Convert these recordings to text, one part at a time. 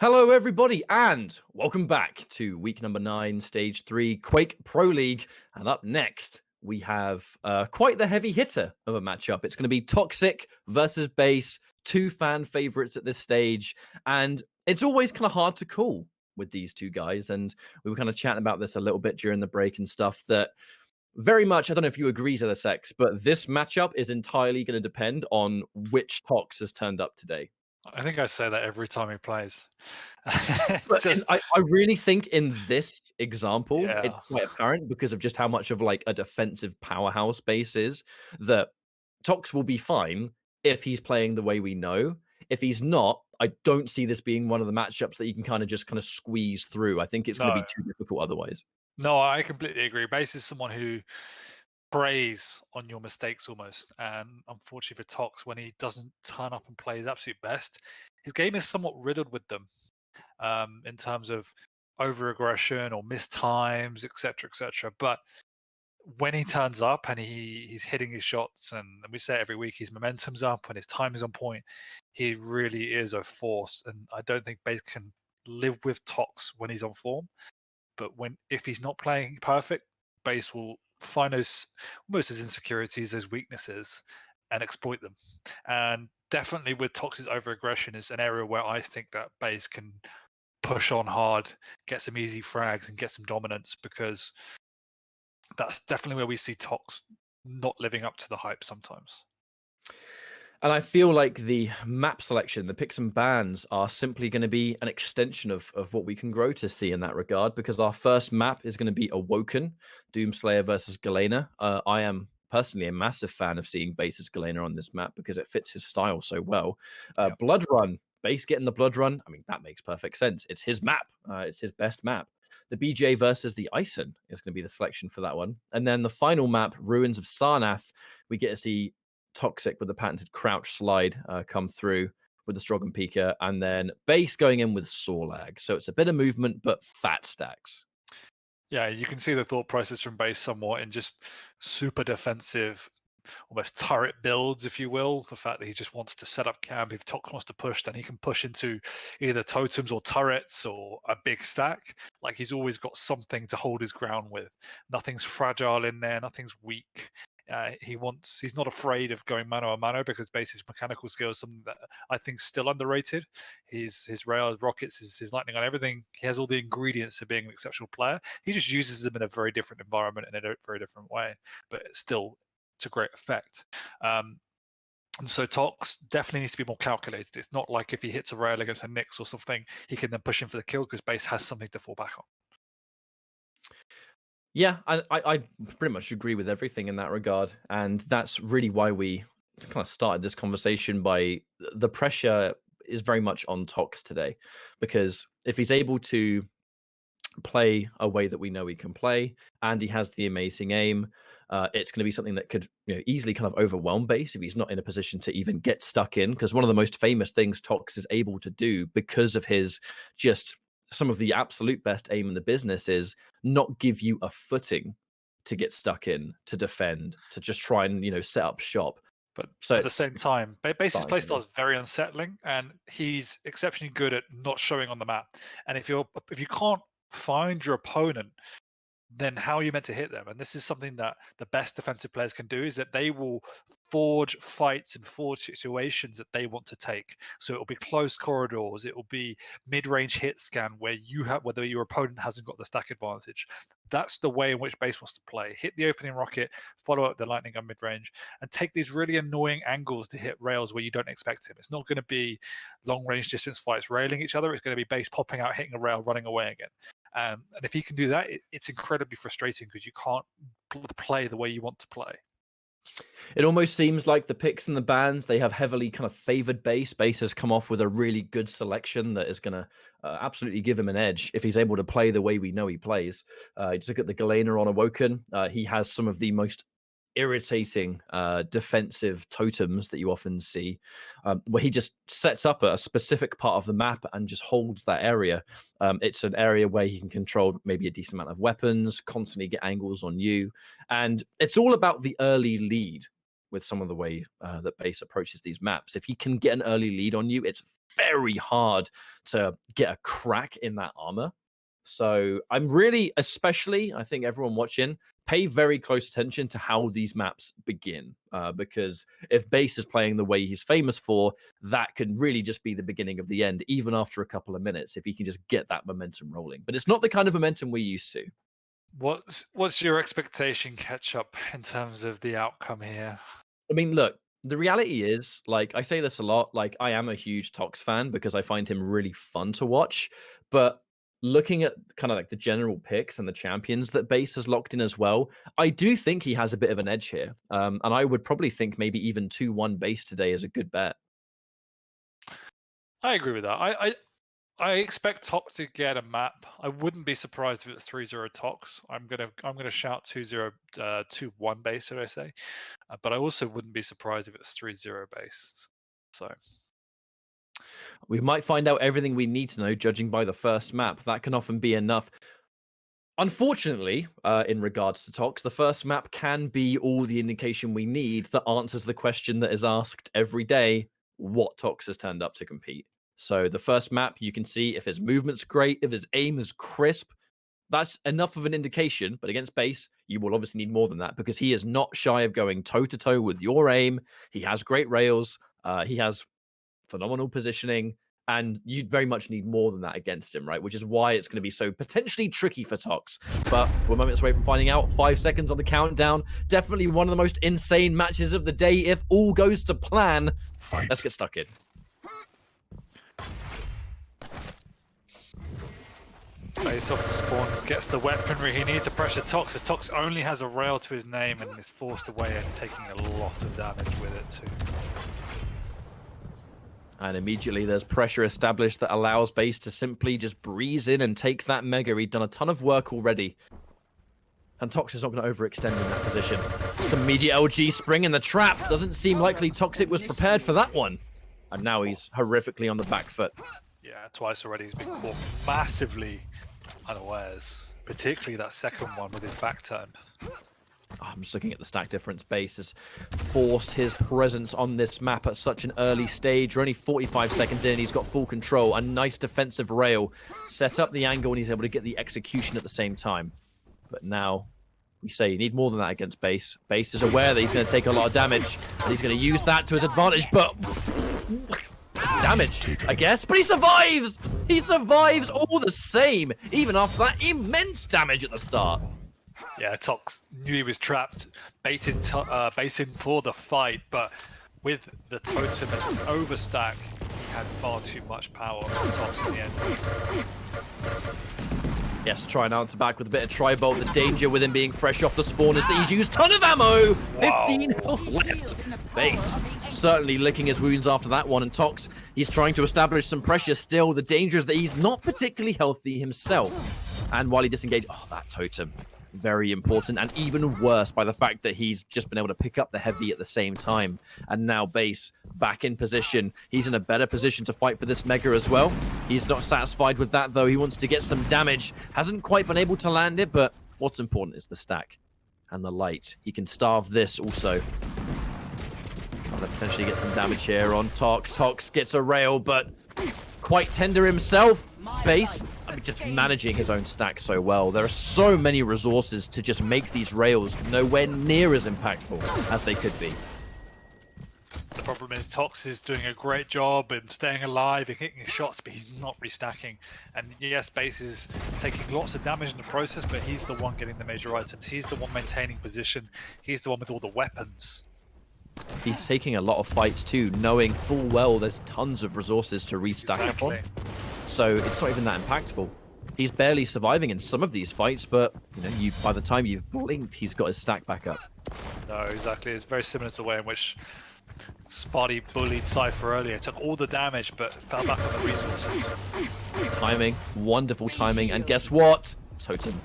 Hello, everybody, and welcome back to week number 9, stage 3, Quake Pro League. And up next, we have quite the heavy hitter of a matchup. It's going to be Toxic versus Base, two fan favorites at this stage. And it's always kind of hard to call with these two guys. And we were kind of chatting about this a little bit during the break and stuff that very much, I don't know if you agree, Zedesex, but this matchup is entirely going to depend on which Tox has turned up today. I think I say that every time he plays. But It's just, I really think in this example, it's yeah. quite apparent because of just how much of like a defensive powerhouse Base is that Tox will be fine if he's playing the way we know. If he's not, I don't see this being one of the matchups that you can kind of squeeze through. I think it's going to No, be too difficult otherwise. no, I completely agree. Base is someone who preys on your mistakes almost. And unfortunately for Tox, when he doesn't turn up and play his absolute best, his game is somewhat riddled with them in terms of over aggression or missed times, etc., etc. But when he turns up and he's hitting his shots, and we say it every week, his momentum's up and his time is on point, he really is a force. And I don't think Base can live with Tox when he's on form. But if he's not playing perfect, Base will find those almost his insecurities, those weaknesses, and exploit them. And definitely with Tox's over aggression is an area where I think that Base can push on hard, get some easy frags, and get some dominance, because that's definitely where we see Tox not living up to the hype sometimes. And I feel like the map selection, the picks and bans are simply going to be an extension of what we can grow to see in that regard, because our first map is going to be Awoken, Doomslayer versus Galena. I am personally a massive fan of seeing Base's Galena on this map because it fits his style so well. Yeah. Blood Run, Base getting the Blood Run, I mean, that makes perfect sense. It's his map. It's his best map. The BJ versus the Ison is going to be the selection for that one. And then the final map, Ruins of Sarnath, we get to see Toxic with the patented crouch slide come through with the Strogan Pika, and then Base going in with Sorlag. So it's a bit of movement, but fat stacks. Yeah, you can see the thought process from Base somewhat in just super defensive, almost turret builds, if you will. The fact that he just wants to set up camp. If Tox wants to push, then he can push into either totems or turrets or a big stack. Like, he's always got something to hold his ground with. Nothing's fragile in there, nothing's weak. He's not afraid of going mano a mano, because Base's mechanical skill is something that I think is still underrated. His rails, rockets, his lightning on everything. He has all the ingredients of being an exceptional player. He just uses them in a very different environment in a very different way, but still to great effect. And so Tox definitely needs to be more calculated. It's not like if he hits a rail against a Nyx or something, he can then push in for the kill, because Base has something to fall back on. Yeah, I pretty much agree with everything in that regard. And that's really why we kind of started this conversation by the pressure is very much on Tox today. Because if he's able to play a way that we know he can play, and he has the amazing aim, it's going to be something that could easily kind of overwhelm Base if he's not in a position to even get stuck in. Because one of the most famous things Tox is able to do, because of his just some of the absolute best aim in the business, is not give you a footing to get stuck in, to defend, to just try and set up shop. But So at the it's same time, Base's starting playstyle is very unsettling, and he's exceptionally good at not showing on the map. And if you can't find your opponent, then how are you meant to hit them? And this is something that the best defensive players can do, is that they will forge fights and forge situations that they want to take. So it will be close corridors, it will be mid-range hit scan where whether your opponent hasn't got the stack advantage. That's the way in which Base wants to play. Hit the opening rocket, follow up the lightning gun mid-range, and take these really annoying angles to hit rails where you don't expect him. It's not going to be long-range distance fights railing each other. It's going to be Base popping out, hitting a rail, running away again. And if he can do that, it's incredibly frustrating, because you can't play the way you want to play. It almost seems like the picks and the bans, they have heavily kind of favored Base. Base has come off with a really good selection that is going to absolutely give him an edge if he's able to play the way we know he plays. Just look at the Galena on Awoken. He has some of the most irritating defensive totems that you often see, where he just sets up a specific part of the map and just holds that area. It's an area where he can control maybe a decent amount of weapons, constantly get angles on you, and it's all about the early lead with some of the way that Base approaches these maps. If he can get an early lead on you, it's very hard to get a crack in that armor. So I'm really, especially, I think everyone watching, pay very close attention to how these maps begin. Because if Base is playing the way he's famous for, that can really just be the beginning of the end, even after a couple of minutes, if he can just get that momentum rolling. But it's not the kind of momentum we're used to. What's your expectation catch up in terms of the outcome here? I mean, look, the reality is, like, I say this a lot, like, I am a huge Tox fan because I find him really fun to watch. But looking at kind of like the general picks and the champions that Base has locked in as well, I do think he has a bit of an edge here. And I would probably think maybe even 2-1 Base today is a good bet. I agree with that. I expect Tox to get a map. I wouldn't be surprised if it's 3-0 Tox. I'm gonna shout 2-0 2-1 Base, should I say? But I also wouldn't be surprised if it's 3-0 Base. So We might find out everything we need to know judging by the first map. That can often be enough. Unfortunately, in regards to Tox, the first map can be all the indication we need that answers the question that is asked every day: what Tox has turned up to compete? So the first map, you can see if his movement's great, if his aim is crisp, that's enough of an indication. But against Base, you will obviously need more than that because he is not shy of going toe-to-toe with your aim. He has great rails. He has phenomenal positioning. And you very much need more than that against him, right? Which is why it's going to be so potentially tricky for Tox. But we're moments away from finding out. 5 seconds on the countdown. Definitely one of the most insane matches of the day if all goes to plan. Fight. Let's get stuck in. Base off the spawn, gets the weaponry he needs to pressure Tox. As Tox only has a rail to his name and is forced away and taking a lot of damage with it too. And immediately there's pressure established that allows Base to simply just breeze in and take that Mega. He'd done a ton of work already. And Tox is not going to overextend in that position. Some immediate LG spring in the trap. Doesn't seem likely Toxic was prepared for that one. And now he's horrifically on the back foot. Yeah, twice already he's been caught massively unawares. Particularly that second one with his back turned. Oh, I'm just looking at the stack difference. Base has forced his presence on this map at such an early stage. We're only 45 seconds in. He's got full control. A nice defensive rail. Set up the angle and he's able to get the execution at the same time. But now, we say you need more than that against Base. Base is aware that he's going to take a lot of damage. And he's going to use that to his advantage. But damage, I guess. But he survives! He survives all the same. Even after that immense damage at the start. Yeah, Tox knew he was trapped, baited Base in for the fight, but with the totem as an overstack, he had far too much power for Tox in the end. Yes, try and answer back with a bit of tri-bolt. The danger with him being fresh off the spawn is that he's used a ton of ammo! 15 health left. Base certainly licking his wounds after that one, and Tox, he's trying to establish some pressure still. The danger is that he's not particularly healthy himself. And while he disengages, oh, that totem. Very important, and even worse by the fact that he's just been able to pick up the heavy at the same time. And now Base back in position. He's in a better position to fight for this Mega as well. He's not satisfied with that, though. He wants to get some damage. Hasn't quite been able to land it, but what's important is the stack and the light. He can starve this also. Trying to potentially get some damage here on Tox. Tox gets a rail, but quite tender himself. Base just managing his own stack so well. There are so many resources to just make these rails nowhere near as impactful as they could be. The problem is Tox is doing a great job in staying alive and hitting his shots, but he's not restacking. And yes, Base is taking lots of damage in the process, but he's the one getting the major items. He's the one maintaining position. He's the one with all the weapons. He's taking a lot of fights too, knowing full well there's tons of resources to restack upon. So it's not even that impactful. He's barely surviving in some of these fights, but you know, by the time you've blinked, he's got his stack back up. No, exactly. It's very similar to the way in which Spotty bullied Cypher earlier. Took all the damage, but fell back on the resources. Timing, wonderful timing, and guess what? Totem.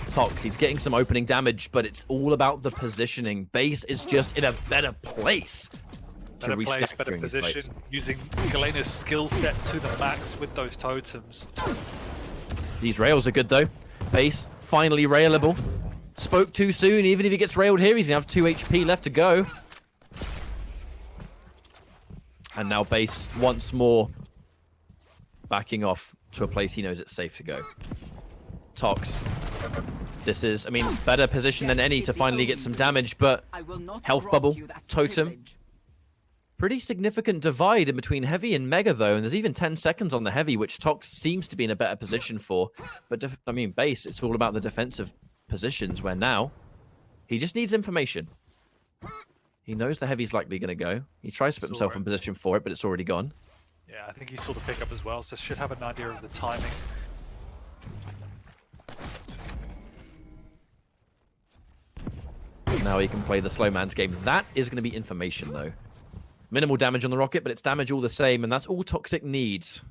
Tox, he's getting some opening damage, but it's all about the positioning. Base is just in a better place. Better place, better position, using Galena's skill set to the max with those totems. These rails are good though. Base, finally railable. Spoke too soon. Even if he gets railed here, he's going to have 2 HP left to go. And now Base once more backing off to a place he knows it's safe to go. Tox. This is, I mean, better position than any to finally get some damage, but health bubble, totem. Pretty significant divide in between Heavy and Mega, though, and there's even 10 seconds on the Heavy, which Tox seems to be in a better position for. But, I mean, Base, it's all about the defensive positions, where now he just needs information. He knows the Heavy's likely going to go. He tries to put himself in position for it, but it's already gone. Yeah, I think he saw the pickup as well, so should have an idea of the timing. Now he can play the slow man's game. That is going to be information, though. Minimal damage on the rocket, but it's damage all the same, and that's all Toxic needs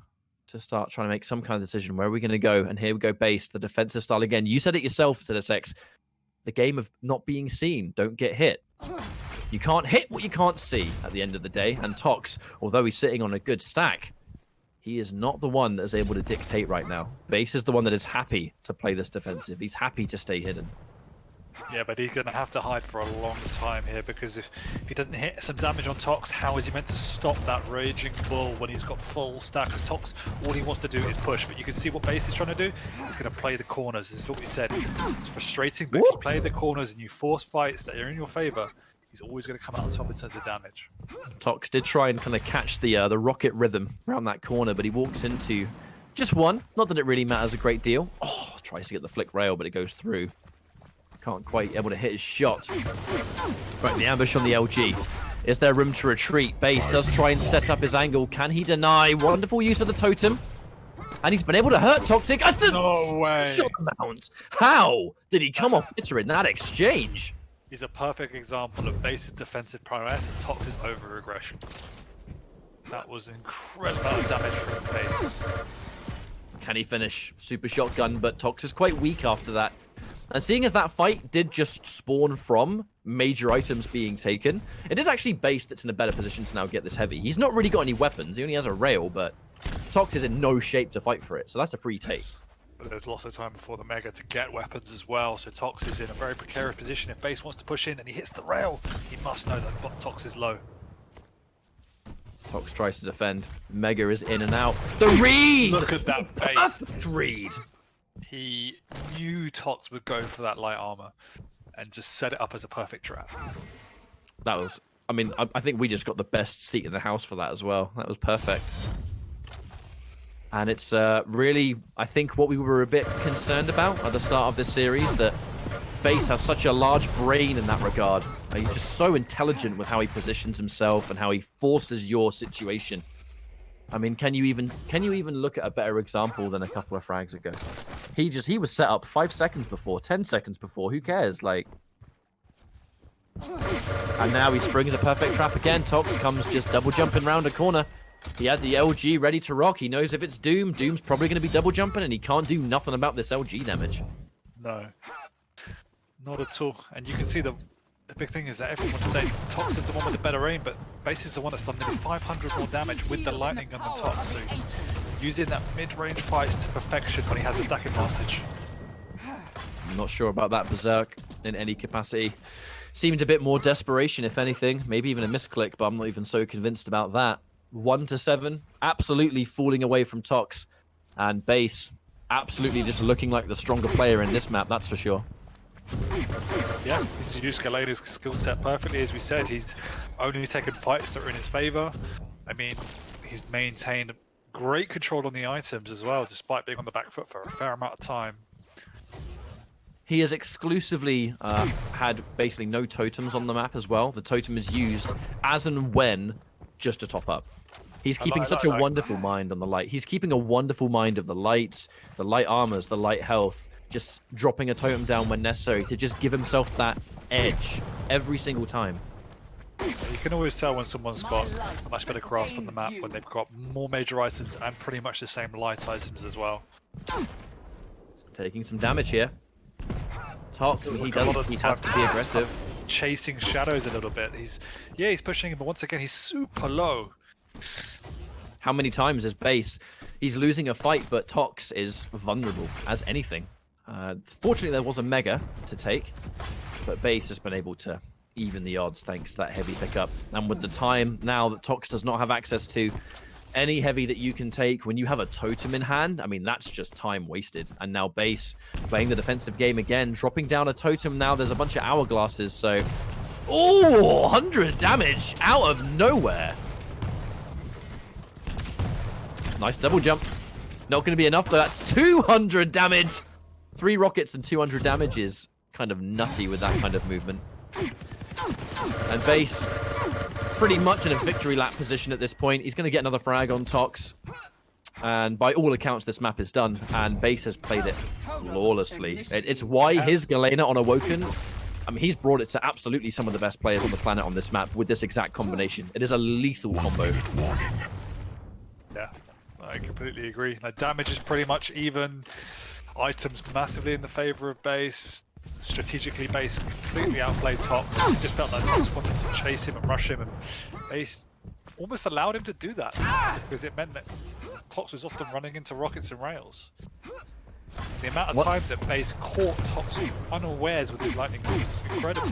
to start trying to make some kind of decision. Where are we going to go? And here we go, Base, the defensive style again. You said it yourself, ZSX. The game of not being seen. Don't get hit. You can't hit what you can't see at the end of the day. And Tox, although he's sitting on a good stack, he is not the one that is able to dictate right now. Base is the one that is happy to play this defensive. He's happy to stay hidden. Yeah, but he's going to have to hide for a long time here, because if he doesn't hit some damage on Tox, how is he meant to stop that Raging Bull when he's got full stack of Tox? All he wants to do is push, but you can see what Base is trying to do. He's going to play the corners. This is what we said. It's frustrating, but if you play the corners and you force fights that are in your favor, he's always going to come out on top in terms of damage. Tox did try and kind of catch the rocket rhythm around that corner, but he walks into just one. Not that it really matters a great deal. Oh, tries to get the flick rail, but it goes through. Can't quite able to hit his shot. Right, the ambush on the LG. Is there room to retreat? Base does try and set up his angle. Can he deny? Wonderful use of the totem. And he's been able to hurt Toxic. No way. Shot amount. How did he come off bitter in that exchange? He's a perfect example of Base's defensive prowess and Tox's over-aggression. That was incredible amount of damage from Base. Can he finish? Super shotgun, but Tox is quite weak after that. And seeing as that fight did just spawn from major items being taken, it is actually Base that's in a better position to now get this Heavy. He's not really got any weapons. He only has a rail, but Tox is in no shape to fight for it. So that's a free take. But there's lots of time before the Mega to get weapons as well. So Tox is in a very precarious position. If Base wants to push in and he hits the rail, he must know that Tox is low. Tox tries to defend. Mega is in and out. The read! Look at that bait. Perfect read. He knew Tox would go for that light armor and just set it up as a perfect trap. That was, I mean, I think we just got the best seat in the house for that as well. That was perfect. And it's really, I think, what we were a bit concerned about at the start of this series, that Base has such a large brain in that regard. He's just so intelligent with how he positions himself and how he forces your situation. I mean, can you even look at a better example than a couple of frags ago? He was set up 5 seconds before, 10 seconds before. Who cares? Like, and now he springs a perfect trap again. Tox comes just double jumping around a corner. He had the LG ready to rock. He knows if it's Doom, Doom's probably going to be double jumping, and he can't do nothing about this LG damage. No, not at all. And you can see the big thing is that everyone's saying Tox is the one with the better aim, but Base is the one that's done nearly 500 more damage with the lightning gun than Tox. So using that mid-range fights to perfection when he has a stack advantage. I'm not sure about that Berserk in any capacity. Seemed a bit more desperation, if anything. Maybe even a misclick, but I'm not even so convinced about that. 1-7, absolutely falling away from Tox. And Base, absolutely just looking like the stronger player in this map, that's for sure. Yeah, he's used Galena's skill set perfectly, as we said. He's only taken fights that are in his favor. I mean, he's maintained great control on the items as well, despite being on the back foot for a fair amount of time. He has exclusively had basically no totems on the map as well. The totem is used as and when just to top up. He's keeping such a wonderful mind on the light. He's keeping a wonderful mind of the lights, the light armors, the light health, just dropping a totem down when necessary to just give himself that edge every single time. You can always tell when someone's got a much better grasp on the map, when they've got more major items and pretty much the same light items as well. Taking some damage here. Tox, he has to be aggressive. Chasing shadows a little bit. He's pushing him, but once again he's super low. How many times is Base? He's losing a fight, but Tox is vulnerable as anything. Fortunately, there was a Mega to take, but Base has been able to even the odds thanks to that heavy pickup. And with the time now that Tox does not have access to any heavy that you can take, when you have a totem in hand, I mean, that's just time wasted. And now Base playing the defensive game again, dropping down a totem. Now there's a bunch of hourglasses, so... Oh, 100 damage out of nowhere. Nice double jump. Not going to be enough, though. That's 200 damage. 3 rockets and 200 damage is kind of nutty with that kind of movement. And Base pretty much in a victory lap position at this point. He's going to get another frag on Tox. And by all accounts, this map is done. And Base has played it flawlessly. It's why his Galena on Awoken, I mean, he's brought it to absolutely some of the best players on the planet on this map with this exact combination. It is a lethal combo. Yeah, I completely agree. Like, damage is pretty much even. Items massively in the favor of Base. Strategically, Base completely outplayed Tox. He just felt like Tox wanted to chase him and rush him, and Base almost allowed him to do that because it meant that Tox was often running into rockets and rails. The amount of times that Base caught Tox unawares with his lightning boost, incredible.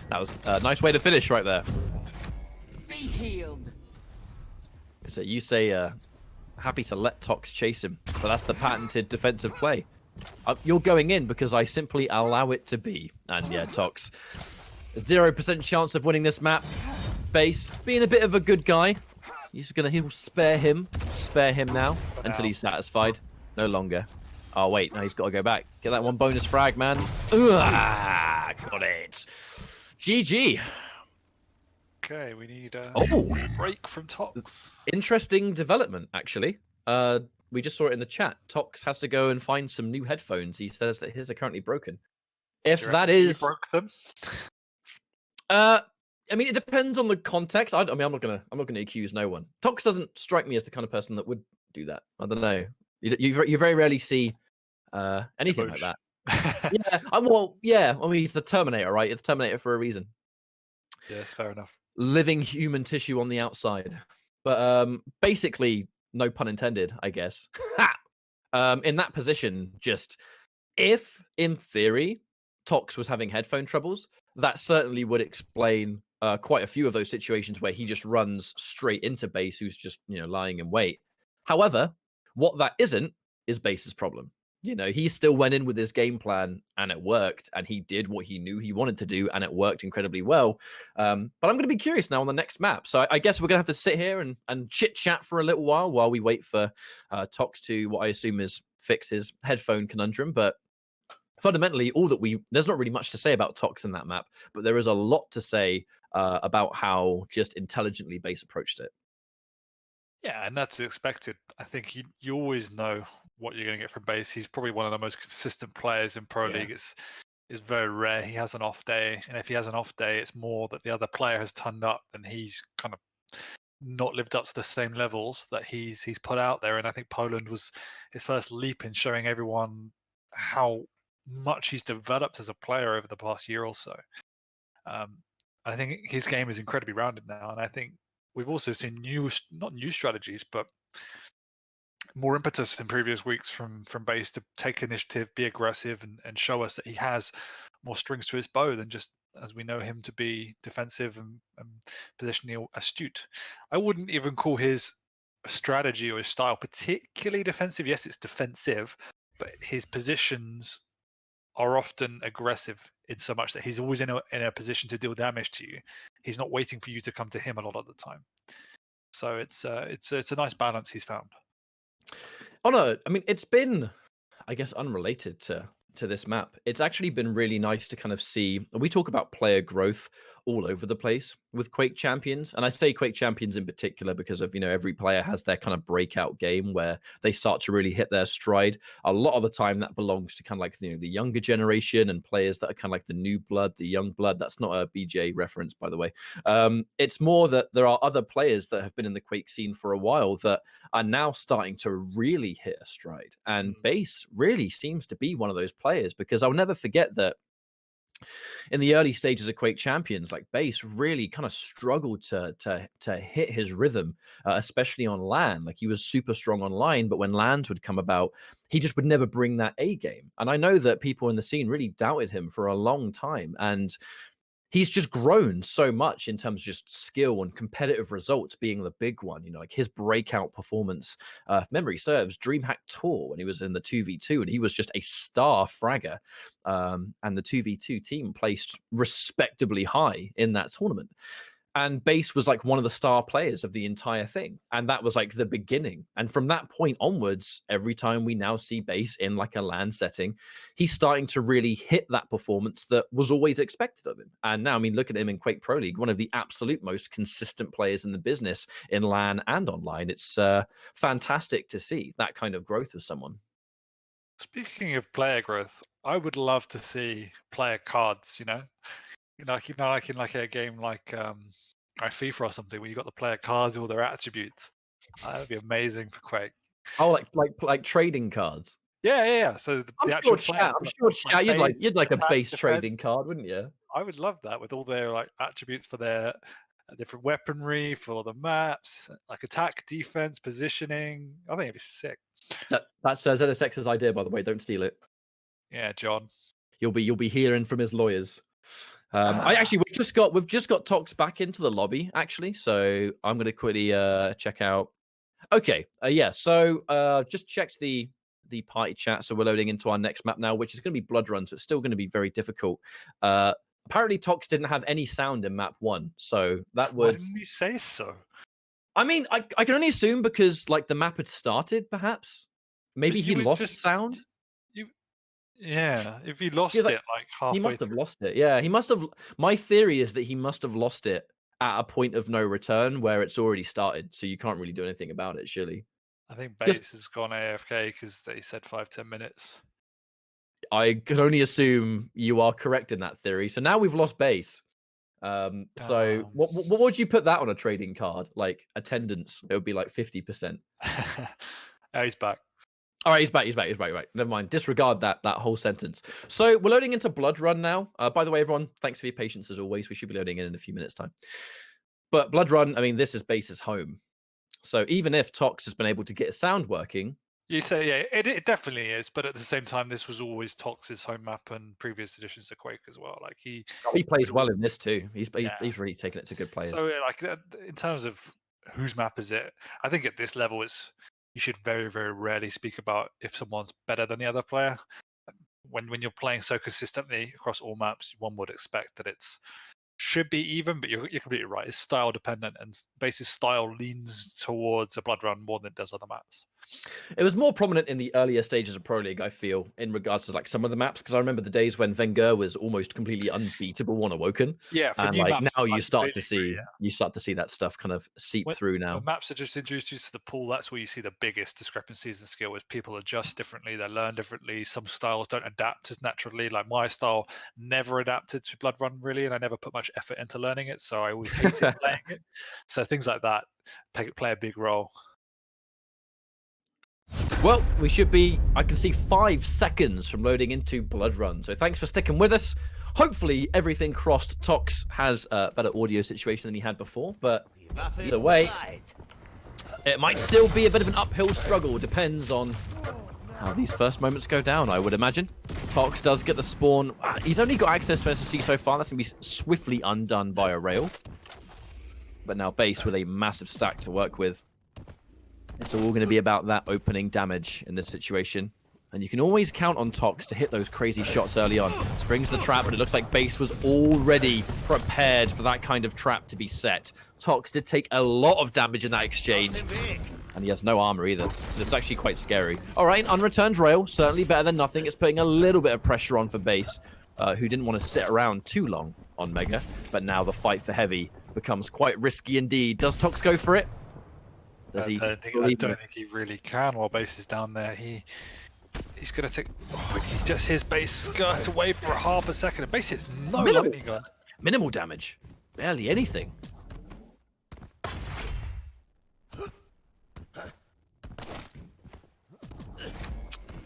That was a nice way to finish right there. Be healed. So you say happy to let Tox chase him, but that's the patented defensive play. You're going in because I simply allow it to be. And yeah, Tox, 0% chance of winning this map. Base being a bit of a good guy. He'll spare him now until he's satisfied. No longer. Oh wait, no, he's got to go back. Get that one bonus frag, man. Got it. GG. Okay, we need a break from Tox. Interesting development, actually. We just saw it in the chat. Tox has to go and find some new headphones. He says that his are currently broken. If that is, you broke them? I mean, it depends on the context. I mean, I'm not gonna accuse no one. Tox doesn't strike me as the kind of person that would do that. I don't know. You very rarely see anything like that. Yeah. Well, yeah. I mean, he's the Terminator, right? It's the Terminator for a reason. Yes, fair enough. Living human tissue on the outside. But basically, no pun intended, I guess. In that position, just if, in theory, Tox was having headphone troubles, that certainly would explain quite a few of those situations where he just runs straight into Base, who's just, lying in wait. However, what that isn't is Base's problem. He still went in with his game plan and it worked, and he did what he knew he wanted to do, and it worked incredibly well. But I'm going to be curious now on the next map. So I guess we're going to have to sit here and chit-chat for a little while we wait for Tox to, what I assume is, fix his headphone conundrum. But fundamentally, there's not really much to say about Tox in that map, but there is a lot to say about how just intelligently Base approached it. Yeah, and that's expected. I think you always know what you're going to get from Base. He's probably one of the most consistent players in Pro League. It's very rare he has an off day, and if he has an off day, it's more that the other player has turned up and he's kind of not lived up to the same levels that he's put out there. And I think Poland was his first leap in showing everyone how much he's developed as a player over the past year or so. I think his game is incredibly rounded now, and I think we've also seen not new strategies, but more impetus in previous weeks from Base to take initiative, be aggressive, and show us that he has more strings to his bow than just, as we know him to be, defensive and positionally astute. I wouldn't even call his strategy or his style particularly defensive. Yes, it's defensive, but his positions are often aggressive in so much that he's always in a position to deal damage to you. He's not waiting for you to come to him a lot of the time. So it's a nice balance he's found. Oh no, I mean, it's been, I guess, unrelated to this map. It's actually been really nice to kind of see, we talk about player growth all over the place with Quake Champions. And I say Quake Champions in particular because of, every player has their kind of breakout game where they start to really hit their stride. A lot of the time that belongs to kind of like, the younger generation and players that are kind of like the new blood, the young blood. That's not a BJ reference, by the way. It's more that there are other players that have been in the Quake scene for a while that are now starting to really hit a stride. And Base really seems to be one of those players, because I'll never forget that in the early stages of Quake Champions, like Base really kind of struggled to hit his rhythm, especially on LAN. Like he was super strong online, but when LANs would come about, he just would never bring that A game. And I know that people in the scene really doubted him for a long time, and he's just grown so much in terms of just skill and competitive results being the big one. You know, like his breakout performance, if memory serves, DreamHack Tour when he was in the 2v2, and he was just a star fragger. And the 2v2 team placed respectably high in that tournament. And Base was like one of the star players of the entire thing. And that was like the beginning. And from that point onwards, every time we now see Base in like a LAN setting, he's starting to really hit that performance that was always expected of him. And now, I mean, look at him in Quake Pro League, one of the absolute most consistent players in the business in LAN and online. It's fantastic to see that kind of growth with someone. Speaking of player growth, I would love to see player cards, like like in like a game like FIFA or something, where you got the player cards with all their attributes. That would be amazing for Quake. Oh, like trading cards. Yeah. So the actual players, I'm sure chat, you'd like a attack, Base defend. trading card, wouldn't you? I would love that with all their like attributes for their different weaponry, for the maps, like attack, defense, positioning. I think it'd be sick. That's ZSX's idea, by the way. Don't steal it. Yeah, John. You'll be hearing from his lawyers. We've just got Tox back into the lobby actually, so I'm gonna quickly check out. Okay, so just checked the party chat, so we're loading into our next map now, which is going to be Blood Run, so it's still going to be very difficult. Apparently Tox didn't have any sound in map 1, so that was. Why didn't you say so? I mean, I can only assume because like the map had started, perhaps. Maybe he lost sound. Yeah, if he lost it like halfway he must have through. lost it. Yeah, he must have. My theory is that he must have lost it at a point of no return where it's already started, so you can't really do anything about it, surely. I think Base has gone AFK because they said 5-10 minutes. I could only assume you are correct in that theory. So now we've lost Base. So what would you put that on a trading card? Like attendance, it would be like 50%. Oh, he's back. All right, he's back. Right. Never mind. Disregard that whole sentence. So we're loading into Blood Run now. By the way, everyone, thanks for your patience as always. We should be loading in a few minutes' time. But Blood Run, I mean, this is Base's home. So even if Tox has been able to get his sound working, you say yeah, it definitely is. But at the same time, this was always Tox's home map and previous editions of Quake as well. Like he plays well in this too. He's really taken it to good players. So like in terms of whose map is it, I think at this level you should very, very rarely speak about if someone's better than the other player. When you're playing so consistently across all maps, one would expect that it's should be even, but you're completely right. It's style dependent, and Base's style leans towards a Blood Run more than it does other maps. It was more prominent in the earlier stages of Pro League, I feel, in regards to like some of the maps, because I remember the days when Wenger was almost completely unbeatable on Awoken. Yeah, and like now you start to see that stuff kind of seep through now. When maps are just introduced to the pool, that's where you see the biggest discrepancies in skill, is people adjust differently, they learn differently. Some styles don't adapt as naturally. Like my style never adapted to Blood Run really, and I never put much effort into learning it, so I always hated playing it. So things like that play a big role. Well, we should be, I can see 5 seconds from loading into Blood Run. So thanks for sticking with us. Hopefully everything crossed. Tox has a better audio situation than he had before, but either way, it might still be a bit of an uphill struggle. Depends on how these first moments go down, I would imagine. Tox does get the spawn. He's only got access to SSG so far. That's going to be swiftly undone by a rail. But now Base with a massive stack to work with. It's all going to be about that opening damage in this situation. And you can always count on Tox to hit those crazy shots early on. Springs the trap, but it looks like Base was already prepared for that kind of trap to be set. Tox did take a lot of damage in that exchange. And he has no armor either. So it's actually quite scary. All right, unreturned rail. Certainly better than nothing. It's putting a little bit of pressure on for Base, who didn't want to sit around too long on Mega. But now the fight for Heavy becomes quite risky indeed. Does Tox go for it? I don't think he really can while Base is down there. He's going to take... he just his Base skirt away for half a second. And Base hits no lightning gun. Minimal damage. Barely anything.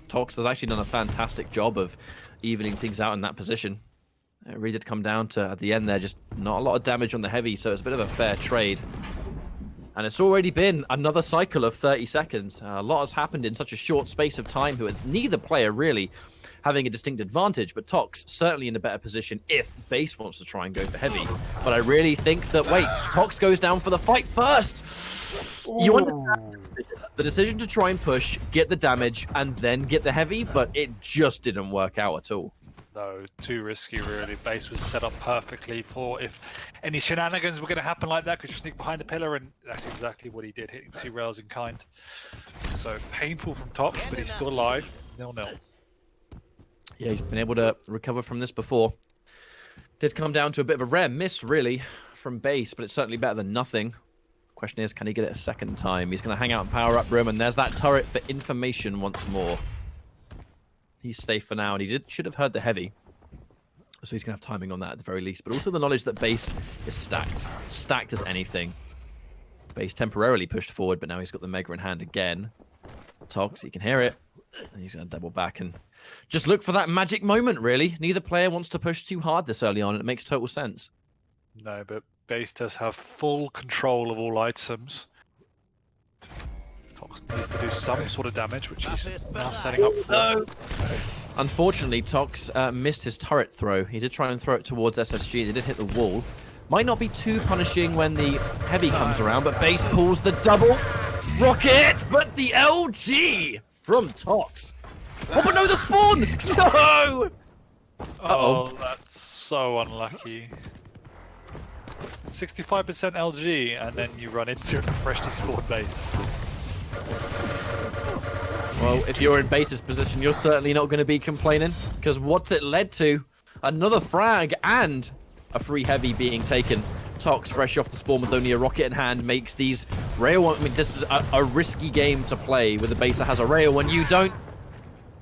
Tox has actually done a fantastic job of evening things out in that position. It really did come down to, at the end there, just not a lot of damage on the heavy, so it's a bit of a fair trade. And it's already been another cycle of 30 seconds. A lot has happened in such a short space of time, with neither player really having a distinct advantage, but Tox certainly in a better position if Base wants to try and go for heavy. But I really think that, wait, Tox goes down for the fight first. You understand the decision to try and push, get the damage, and then get the heavy, but it just didn't work out at all. No, too risky, really. Base was set up perfectly for if any shenanigans were going to happen like that, could you sneak behind the pillar, and that's exactly what he did, hitting 2 rails in kind. So painful from Tox, but he's still alive, 0-0. Yeah, he's been able to recover from this before. Did come down to a bit of a rare miss, really, from Base, but it's certainly better than nothing. Question is, can he get it a second time? He's going to hang out in power-up room, and there's that turret for information once more. He's safe for now, and he should have heard the heavy. So he's going to have timing on that at the very least. But also the knowledge that Base is stacked. Stacked as anything. Base temporarily pushed forward, but now he's got the Mega in hand again. Tox, he can hear it. And he's going to double back and just look for that magic moment, really. Neither player wants to push too hard this early on, and it makes total sense. No, but Base does have full control of all items. Tox needs to do some sort of damage, which he's now setting up for. No. Unfortunately, Tox missed his turret throw. He did try and throw it towards SSG. They did hit the wall. Might not be too punishing when the heavy comes around, but Base pulls the double rocket, but the LG from Tox. Oh, but no, the spawn! No! Oh, that's so unlucky. 65% LG, and then you run into a freshly spawned Base. Well, if you're in Base's position, you're certainly not going to be complaining, because what's it led to? Another frag and a free heavy being taken. Tox, fresh off the spawn with only a rocket in hand, makes these rail. I mean, this is a risky game to play with a Base that has a rail when you don't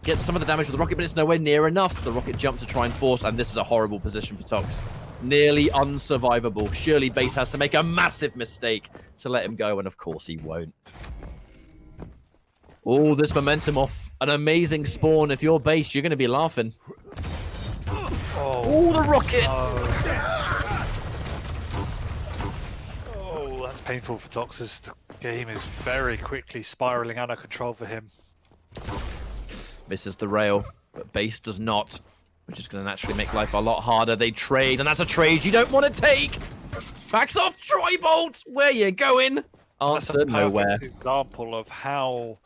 get some of the damage with the rocket, but it's nowhere near enough. The rocket jump to try and force, and this is a horrible position for Tox. Nearly unsurvivable. Surely Base has to make a massive mistake to let him go, and of course he won't. All this momentum off an amazing spawn. If you're Base, you're going to be laughing. Oh, the rocket! Oh, that's painful for Tox. The game is very quickly spiraling out of control for him. Misses the rail, but Base does not, which is going to naturally make life a lot harder. They trade, and that's a trade you don't want to take. Backs off, Tribolt. Where you going? Answer nowhere. That's a perfect example of how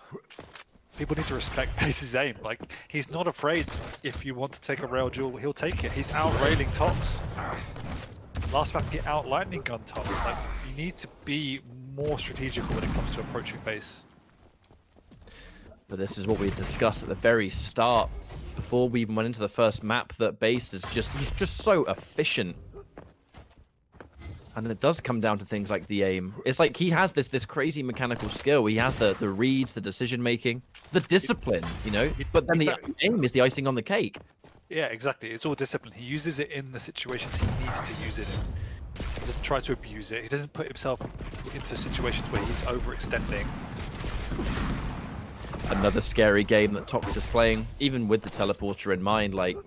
people need to respect Base's aim. Like, he's not afraid. If you want to take a rail duel, he'll take it. He's out railing Tox. Last map, he out lightning gun Tox. Like, you need to be more strategical when it comes to approaching Base. But this is what we discussed at the very start, before we even went into the first map, that Base is he's just so efficient. And it does come down to things like the aim. It's like he has this crazy mechanical skill. He has the reads, the decision making, the discipline, you know. But then the aim is the icing on the cake. Yeah, exactly. It's all discipline. He uses it in the situations he needs to use it in. He doesn't try to abuse it. He doesn't put himself into situations where he's overextending. Another scary game that Tox is playing, even with the teleporter in mind. Like,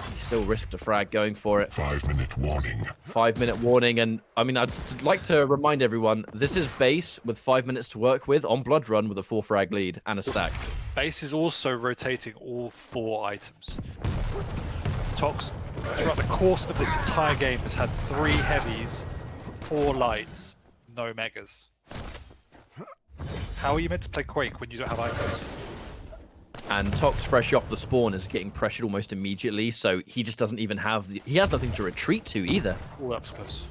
he still risked a frag going for it. 5-minute warning. 5-minute warning, and I mean, I'd like to remind everyone, this is Base with 5 minutes to work with on Blood Run with a 4 frag lead and a stack. Base is also rotating all 4 items. Tox, throughout the course of this entire game, has had 3 heavies, 4 lights, no megas. How are you meant to play Quake when you don't have items? And Tox, fresh off the spawn, is getting pressured almost immediately, so he just doesn't even have he has nothing to retreat to either. All up close.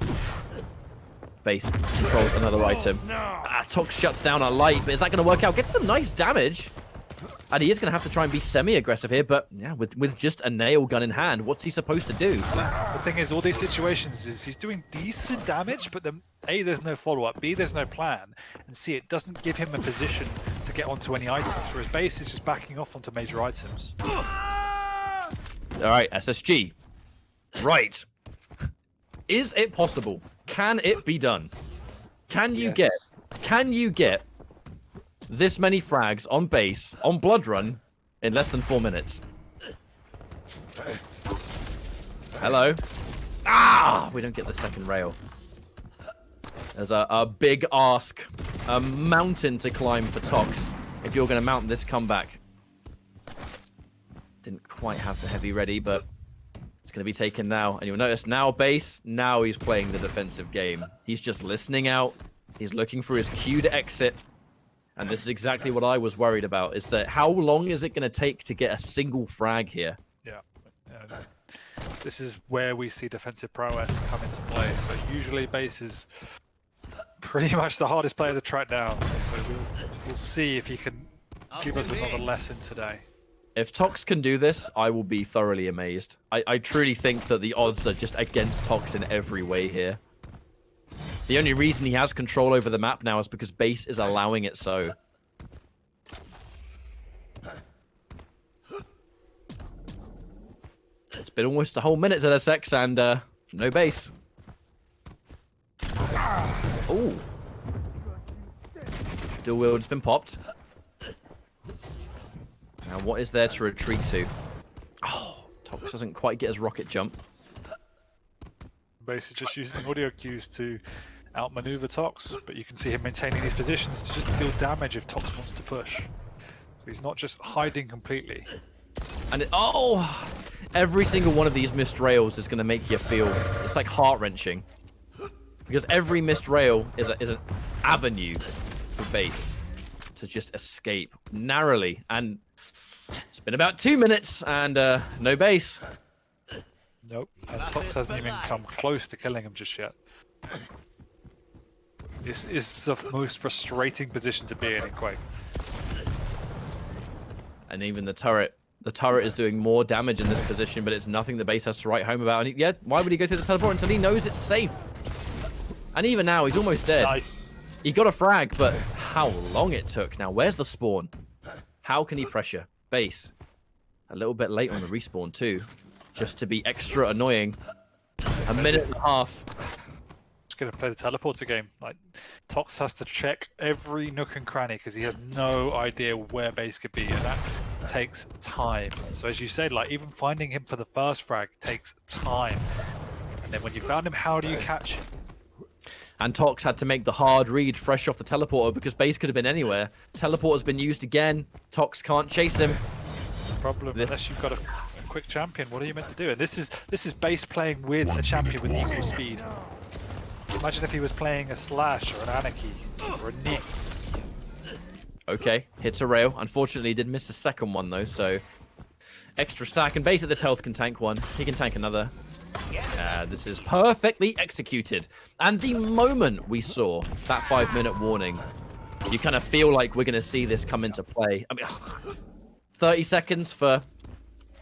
Base controls another item. Tox shuts down a light, but is that going to work out? Gets some nice damage. And he is going to have to try and be semi-aggressive here, but yeah, with just a nail gun in hand, what's he supposed to do? The thing is, all these situations is he's doing decent damage, but then A, there's no follow-up, B, there's no plan, and C, it doesn't give him a position to get onto any items, whereas Base is just backing off onto major items. All right, SSG. Right. Is it possible? Can it be done? Can you get this many frags on Base, on Blood Run, in less than 4 minutes? Hello. Ah, we don't get the second rail. There's a big ask, a mountain to climb for Tox if you're going to mount this comeback. Didn't quite have the heavy ready, but it's going to be taken now. And you'll notice now base, now he's playing the defensive game. He's just listening out. He's looking for his cue to exit. And this is exactly what I was worried about, is that how long is it going to take to get a single frag here? Yeah. This is where we see defensive prowess come into play. So usually base is pretty much the hardest player to track down. So we'll see if he can give us another lesson today. If Tox can do this, I will be thoroughly amazed. I truly think that the odds are just against Tox in every way here. The only reason he has control over the map now is because base is allowing it so. It's been almost a whole minute to SX and no base. Oh. Dual wield has been popped. Now what is there to retreat to? Oh, Tox doesn't quite get his rocket jump. Base is just using audio cues to outmaneuver Tox, but you can see him maintaining these positions to just deal damage if Tox wants to push. So he's not just hiding completely. And every single one of these missed rails is going to make you feel, it's like heart-wrenching. Because every missed rail is an avenue for base to just escape narrowly. And it's been about 2 minutes and no base. Nope, and Tox hasn't even come close to killing him just yet. This is the most frustrating position to be in Quake. And even the turret is doing more damage in this position, but it's nothing the base has to write home about. And why would he go through the teleport until he knows it's safe? And even now, he's almost dead. Nice. He got a frag, but how long it took. Now, where's the spawn? How can he pressure? Base. A little bit late on the respawn, too. Just to be extra annoying. A minute and a half. Just going to play the teleporter game. Like, Tox has to check every nook and cranny because he has no idea where base could be, and that takes time. So as you said, like, even finding him for the first frag takes time. And then when you found him, how do you catch him? And Tox had to make the hard read fresh off the teleporter because base could have been anywhere. Teleporter's been used again. Tox can't chase him. Problem, unless you've got a quick champion, what are you meant to do? And this is base playing with a champion with equal speed. Imagine if he was playing a Slash or an Anarchy or a Nyx. Okay, hits a rail. Unfortunately, he did miss a second one though, so extra stack. And base at this health can tank one. He can tank another. This is perfectly executed. And the moment we saw that 5-minute warning, you kind of feel like we're going to see this come into play. I mean, 30 seconds for...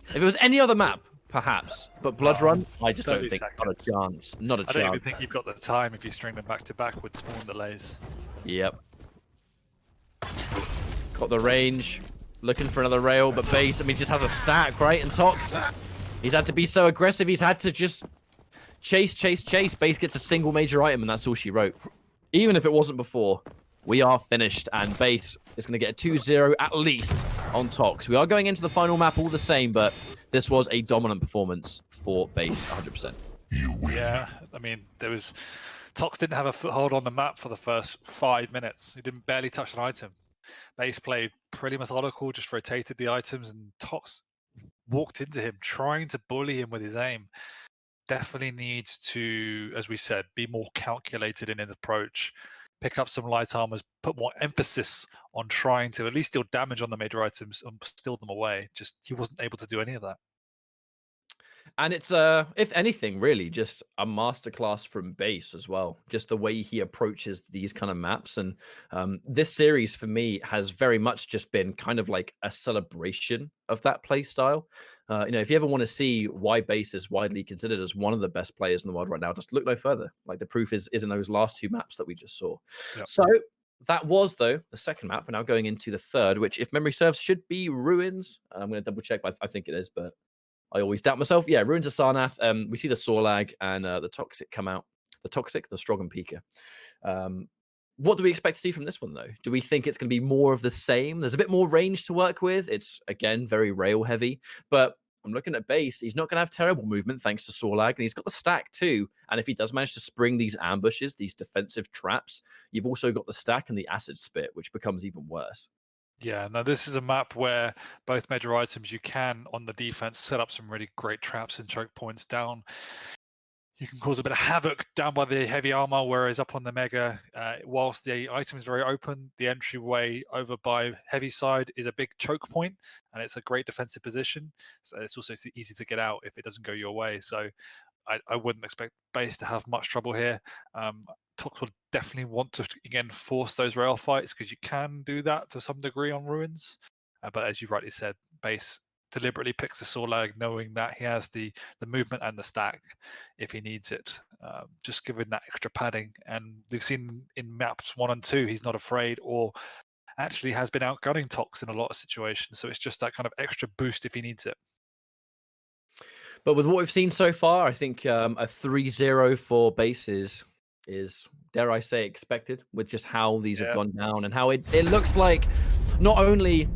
If it was any other map, perhaps. But Blood Run, I just don't think. Not a chance. Not a chance. I don't even think you've got the time if you string them back to back with spawn delays. Yep. Got the range. Looking for another rail, but base, I mean, just has a stack, right? And Tox, he's had to be so aggressive. He's had to just chase. Base gets a single major item, and that's all she wrote. Even if it wasn't before, we are finished, and base is going to get a 2-0 at least on Tox. We are going into the final map all the same, but this was a dominant performance for base, 100%. Yeah, I mean, Tox didn't have a foothold on the map for the first 5 minutes. He didn't barely touch an item. Base played pretty methodical, just rotated the items, and Tox walked into him, trying to bully him with his aim. Definitely needs to, as we said, be more calculated in his approach, pick up some light armors, put more emphasis on trying to at least deal damage on the major items and steal them away. Just he wasn't able to do any of that. And it's, if anything, really just a masterclass from base as well. Just the way he approaches these kind of maps. And this series, for me, has very much just been kind of like a celebration of that play style. If you ever want to see why base is widely considered as one of the best players in the world right now, just look no further. Like, the proof is in those last 2 maps that we just saw. Yep. So that was, though, the second map. We're now going into the third, which, if memory serves, should be Ruins. I'm going to double check, but I think it is, but I always doubt myself. Yeah, Ruins of Sarnath. We see the Sorlag and the Toxic come out. The Toxic, the Strog and Pika. What do we expect to see from this one, though? Do we think it's going to be more of the same? There's a bit more range to work with. It's, again, very rail heavy. But I'm looking at base. He's not going to have terrible movement thanks to Sorlag, and he's got the stack too. And if he does manage to spring these ambushes, these defensive traps, you've also got the stack and the acid spit, which becomes even worse. Yeah, now this is a map where both major items you can, on the defense, set up some really great traps and choke points down. You can cause a bit of havoc down by the heavy armor, whereas up on the mega, whilst the item is very open, the entryway over by heavy side is a big choke point, and it's a great defensive position. So it's also easy to get out if it doesn't go your way. So I wouldn't expect base to have much trouble here. Tox will definitely want to, again, force those rail fights, because you can do that to some degree on ruins. But as you rightly said, base deliberately picks the Sorlag, knowing that he has the movement and the stack if he needs it, just giving that extra padding. And we've seen in maps 1 and 2, he's not afraid, or actually has been outgunning Tox in a lot of situations. So it's just that kind of extra boost if he needs it. But with what we've seen so far, I think a 3-0 for base is, dare I say, expected, with just how these have gone down and how it looks like not only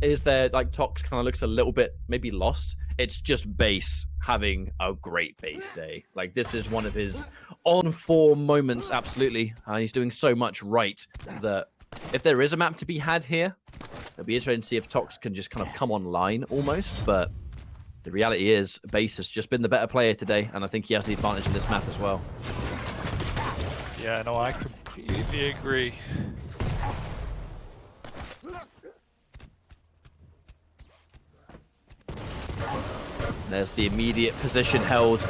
is there, like, Tox kind of looks a little bit maybe lost, it's just base having a great base day. Like, this is one of his on-form moments, absolutely. And he's doing so much right that if there is a map to be had here, it'll be interesting to see if Tox can just kind of come online almost. But the reality is, base has just been the better player today, and I think he has the advantage in this map as well. Yeah, no, I completely agree. There's the immediate position held.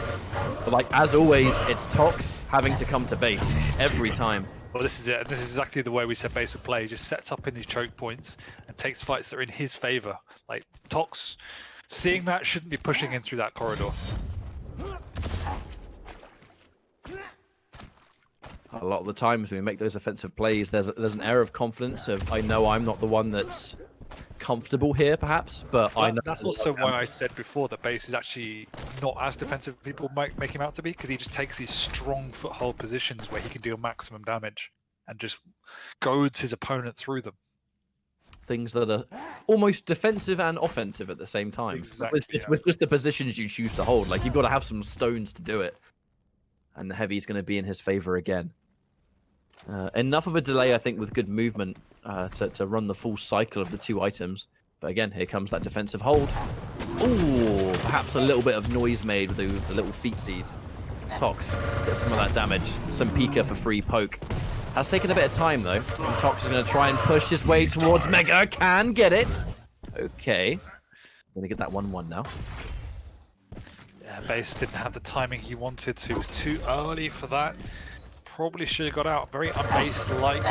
But, like, as always, it's Tox having to come to base every time. Well, this is it. This is exactly the way we said base would play. He just sets up in these choke points and takes fights that are in his favor. Like, Tox, seeing that, shouldn't be pushing in through that corridor. A lot of the times when we make those offensive plays, there's an air of confidence of, I know I'm not the one that's comfortable here, perhaps, but I know. That's also why I said before that base is actually not as defensive as people might make him out to be, because he just takes these strong foothold positions where he can deal maximum damage and just goads his opponent through them. Things that are almost defensive and offensive at the same time. Exactly, with just the positions you choose to hold. Like, you've got to have some stones to do it. And the heavy's going to be in his favor again. Enough of a delay, I think, with good movement to run the full cycle of the two items. But again, here comes that defensive hold. Ooh, perhaps a little bit of noise made with the little feetsies. Tox gets some of that damage. Some Pika for free poke. Has taken a bit of time, though. And Tox is going to try and push his way towards Mega. Can get it. Okay. Going to get that 1-1 now. Yeah, base didn't have the timing he wanted to. It was too early for that. Probably should have got out. Very unbase-like.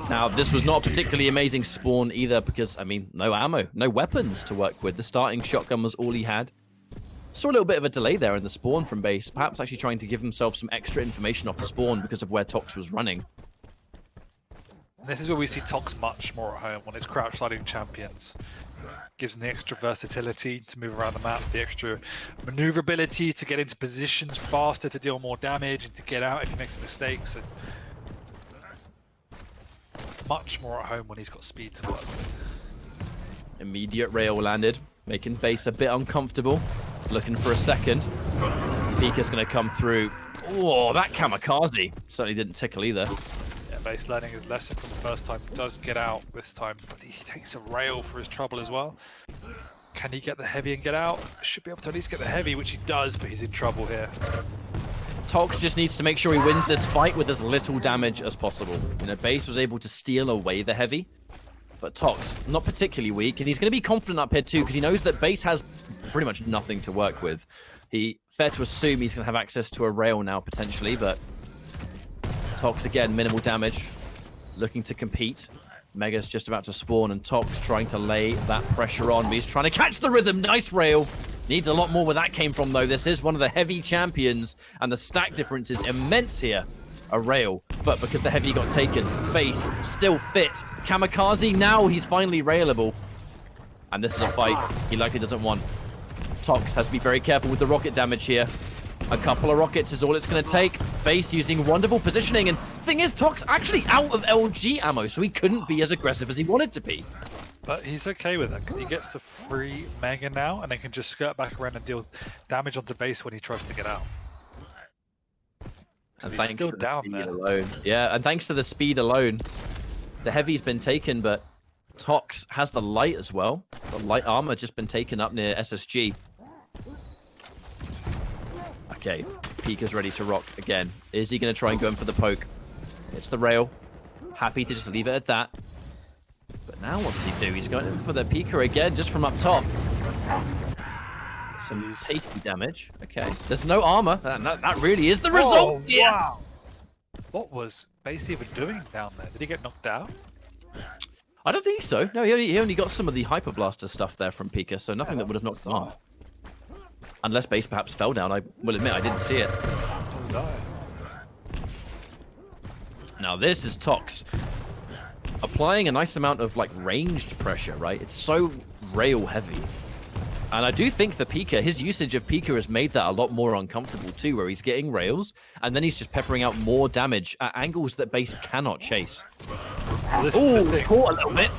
Now, this was not a particularly amazing spawn either because, I mean, no ammo, no weapons to work with. The starting shotgun was all he had. Saw a little bit of a delay there in the spawn from base, perhaps actually trying to give himself some extra information off the spawn because of where Tox was running. This is where we see Tox much more at home, when it's crouch sliding champions. Gives him the extra versatility to move around the map, the extra maneuverability to get into positions faster, to deal more damage, and to get out if he makes mistakes. And much more at home when he's got speed to work with. Immediate rail landed, making base a bit uncomfortable. Looking for a second. Pika's going to come through. Oh, that kamikaze certainly didn't tickle either. Yeah, base learning his lesson from the first time. Does get out this time, but he takes a rail for his trouble as well. Can he get the heavy and get out? Should be able to at least get the heavy, which he does, but he's in trouble here. Tox just needs to make sure he wins this fight with as little damage as possible. You know, base was able to steal away the heavy, but Tox, not particularly weak, and he's going to be confident up here too, because he knows that base has pretty much nothing to work with. Fair to assume he's going to have access to a rail now, potentially, but Tox, again, minimal damage, looking to compete. Mega's just about to spawn, and Tox trying to lay that pressure on. He's trying to catch the rhythm. Nice rail. Needs a lot more where that came from, though. This is one of the heavy champions, and the stack difference is immense here. A rail, but because the heavy got taken, base still fit. Kamikaze, now he's finally railable. And this is a fight he likely doesn't want. Tox has to be very careful with the rocket damage here. A couple of rockets is all it's going to take. Base using wonderful positioning. And thing is, Tox actually out of LG ammo, so he couldn't be as aggressive as he wanted to be. But he's okay with that because he gets the free Mega now and then can just skirt back around and deal damage onto base when he tries to get out. And He's thanks still to the down speed there. alone. Yeah, and thanks to the speed alone, the heavy's been taken, but Tox has the light as well. The light armor just been taken up near SSG. Okay, Pika's ready to rock again. Is he going to try and go in for the poke? It's the rail. Happy to just leave it at that. But now what does he do? He's going in for the Pika again, just from up top. Some tasty damage. Okay, there's no armor. That really is the result. Oh, Yeah. wow. What was Base even doing down there? Did he get knocked out? I don't think so. No, he only got some of the Hyper Blaster stuff there from Pika, so nothing that would have knocked him off. Unless Base perhaps fell down. I will admit I didn't see it. Oh, no. Now this is Tox applying a nice amount of like ranged pressure, right? It's so rail heavy. And I do think the Pika, his usage of Pika has made that a lot more uncomfortable too, where he's getting rails and then he's just peppering out more damage at angles that Base cannot chase. Oh, caught a little bit.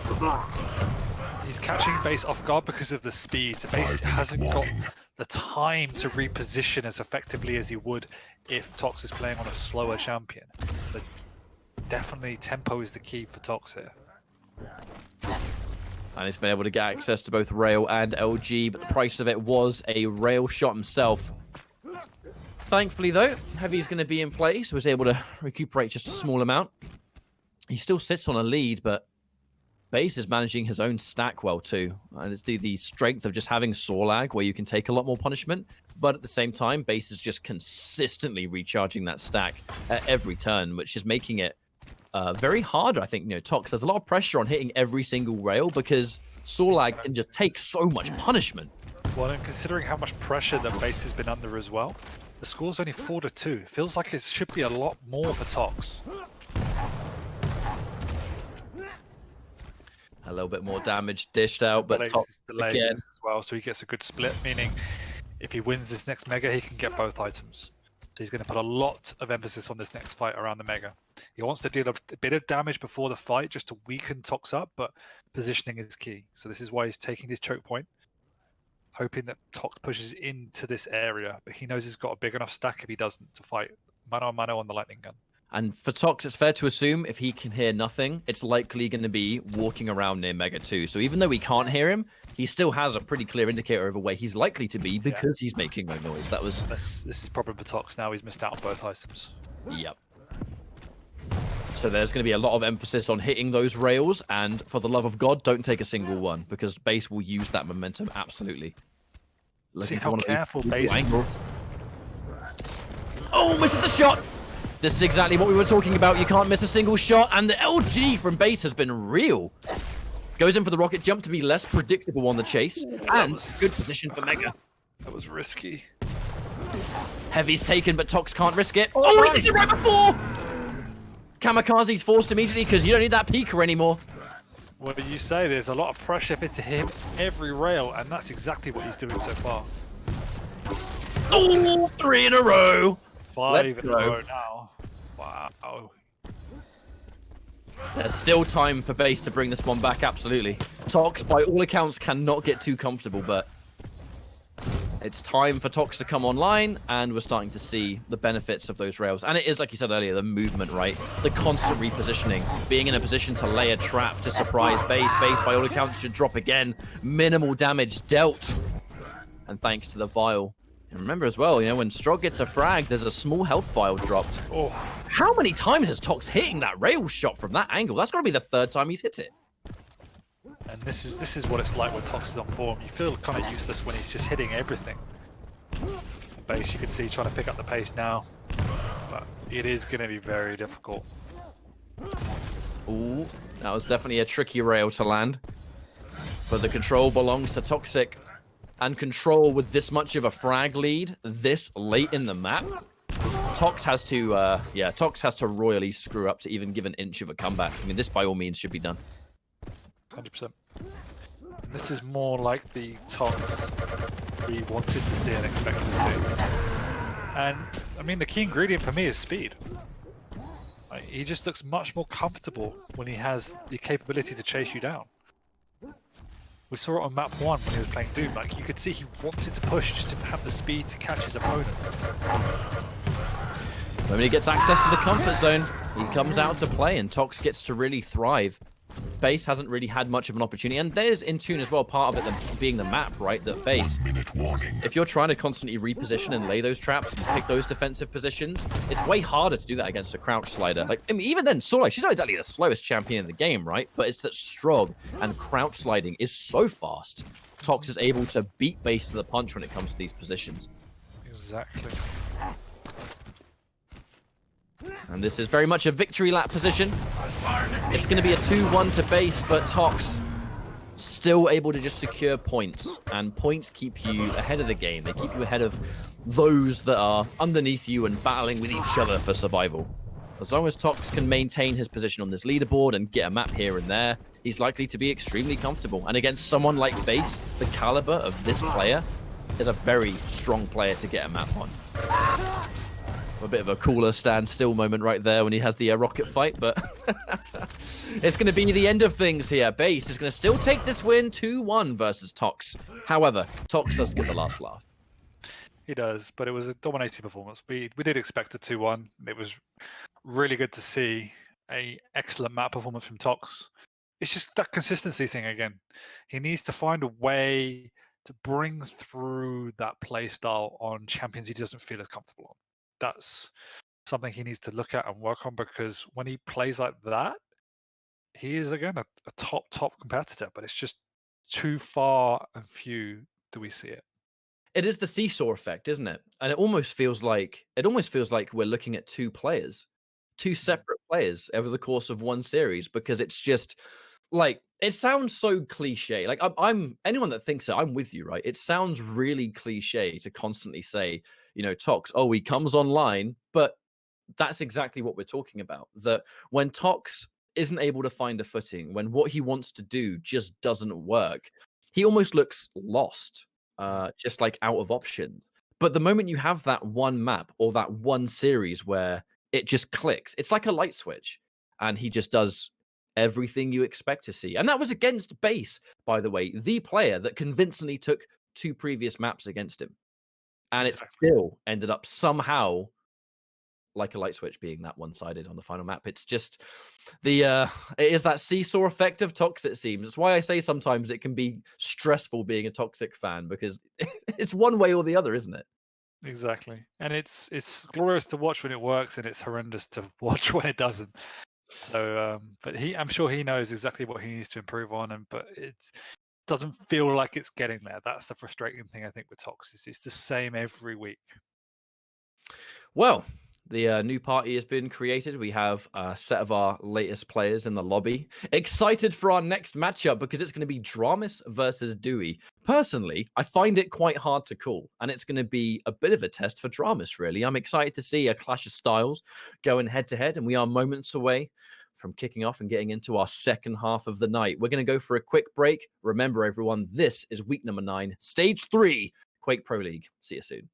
He's catching Base off guard because of the speed. So Base hasn't got the time to reposition as effectively as he would if Tox is playing on a slower champion. So definitely tempo is the key for Tox here. And he's been able to get access to both rail and LG, but the price of it was a rail shot himself. Thankfully, though, Heavy's going to be in place, so was able to recuperate just a small amount. He still sits on a lead, but Base is managing his own stack well, too. And it's the strength of just having Sorlag, where you can take a lot more punishment, but at the same time, Base is just consistently recharging that stack at every turn, which is making it very hard, I think. Tox, there's a lot of pressure on hitting every single rail because Sorlag can just take so much punishment. Well, and considering how much pressure that Base has been under as well, the score's only 4-2. Feels like it should be a lot more for Tox. A little bit more damage dished out, but Tox again. As well, so he gets a good split, meaning if he wins this next Mega, he can get both items. So he's going to put a lot of emphasis on this next fight around the Mega. He wants to deal a bit of damage before the fight just to weaken Tox up, but positioning is key. So this is why he's taking this choke point, hoping that Tox pushes into this area, but he knows he's got a big enough stack if he doesn't to fight mano a mano on the lightning gun. And for Tox, it's fair to assume if he can hear nothing, it's likely going to be walking around near Mega 2. So even though we can't hear him, he still has a pretty clear indicator of where he's likely to be because he's making no noise. This is problem for Tox now. He's missed out on both items. Yep. So there's going to be a lot of emphasis on hitting those rails, and for the love of God, don't take a single one, because Base will use that momentum absolutely. See how careful Base is. Oh, misses the shot! This is exactly what we were talking about. You can't miss a single shot, and the LG from Base has been real. Goes in for the rocket jump to be less predictable on the chase, and good position for Mega. That was risky. Heavy's taken, but Tox can't risk it. Oh, he did it right before! Kamikaze's forced immediately because you don't need that Pika anymore. What do you say? There's a lot of pressure to him every rail, and that's exactly what he's doing so far. Oh, 3 in a row. 5 in a row now. Wow. There's still time for Base to bring this one back, absolutely. Tox, by all accounts, cannot get too comfortable, but it's time for Tox to come online, and we're starting to see the benefits of those rails. And it is, like you said earlier, the movement, right? The constant repositioning, being in a position to lay a trap to surprise Base. Base, by all accounts, should drop again. Minimal damage dealt. And thanks to the vial. And remember as well, when Strog gets a frag, there's a small health vial dropped. Oh. How many times is Tox hitting that rail shot from that angle? That's got to be the 3rd time he's hit it. And this is what it's like when Tox is on form. You feel kind of useless when he's just hitting everything. Base, you can see trying to pick up the pace now, but it is going to be very difficult. Ooh, that was definitely a tricky rail to land. But the control belongs to Toxic. And control with this much of a frag lead this late in the map, Tox has to royally screw up to even give an inch of a comeback. I mean, this by all means should be done. 100%. This is more like the Tox we wanted to see and expected to see. And I mean, the key ingredient for me is speed. He just looks much more comfortable when he has the capability to chase you down. We saw it on map 1 when he was playing Doom. Like, you could see he wanted to push, just didn't have the speed to catch his opponent. When he gets access to the comfort zone, he comes out to play, and Tox gets to really thrive. Base hasn't really had much of an opportunity, and there's in tune as well, part of it being the map, right? That Base, if you're trying to constantly reposition and lay those traps and pick those defensive positions, it's way harder to do that against a crouch slider. Like, I mean, even then, Sorlai, she's not exactly the slowest champion in the game, right? But it's that Strog and crouch sliding is so fast. Tox is able to beat Base to the punch when it comes to these positions. Exactly. And this is very much a victory lap position. It's going to be a 2-1 to Base, but Tox still able to just secure points. And points keep you ahead of the game. They keep you ahead of those that are underneath you and battling with each other for survival. As long as Tox can maintain his position on this leaderboard and get a map here and there, he's likely to be extremely comfortable. And against someone like Base, the caliber of this player is a very strong player to get a map on. A bit of a cooler standstill moment right there when he has the rocket fight, but it's going to be the end of things here. Base is going to still take this win 2-1 versus Tox. However, Tox does get the last laugh. He does, but it was a dominating performance. We did expect a 2-1. It was really good to see a excellent map performance from Tox. It's just that consistency thing again. He needs to find a way to bring through that play style on champions he doesn't feel as comfortable on. That's something he needs to look at and work on, because when he plays like that, he is again a top competitor, but it's just too far and few do we see it. It is the seesaw effect, isn't it? And it almost feels like we're looking at two separate players over the course of one series, because it's just like, it sounds so cliche. Like, I'm anyone that thinks it, I'm with you, right? It sounds really cliche to constantly say, you know, Tox, oh, he comes online, but that's exactly what we're talking about. That when Tox isn't able to find a footing, when what he wants to do just doesn't work, he almost looks lost, just like out of options. But the moment you have that one map or that one series where it just clicks, it's like a light switch, and he just does everything you expect to see. And that was against Base, by the way, the player that convincingly took 2 previous maps against him. And Exactly. it still ended up somehow like a light switch being that one-sided on the final map. It's just it is that seesaw effect of Tox, it seems. It's why I say sometimes it can be stressful being a Toxic fan, because it's one way or the other, isn't it? Exactly. And it's glorious to watch when it works, and it's horrendous to watch when it doesn't. So, but I'm sure he knows exactly what he needs to improve on, but it doesn't feel like it's getting there. That's the frustrating thing, I think, with Tox. It's the same every week. Well, the new party has been created. We have a set of our latest players in the lobby. Excited for our next matchup, because it's going to be Dramis versus Dewey. Personally, I find it quite hard to call, and it's going to be a bit of a test for Dramis, really. I'm excited to see a clash of styles going head-to-head, and we are moments away from kicking off and getting into our second half of the night. We're going to go for a quick break. Remember, everyone, this is week number 9, stage 3, Quake Pro League. See you soon.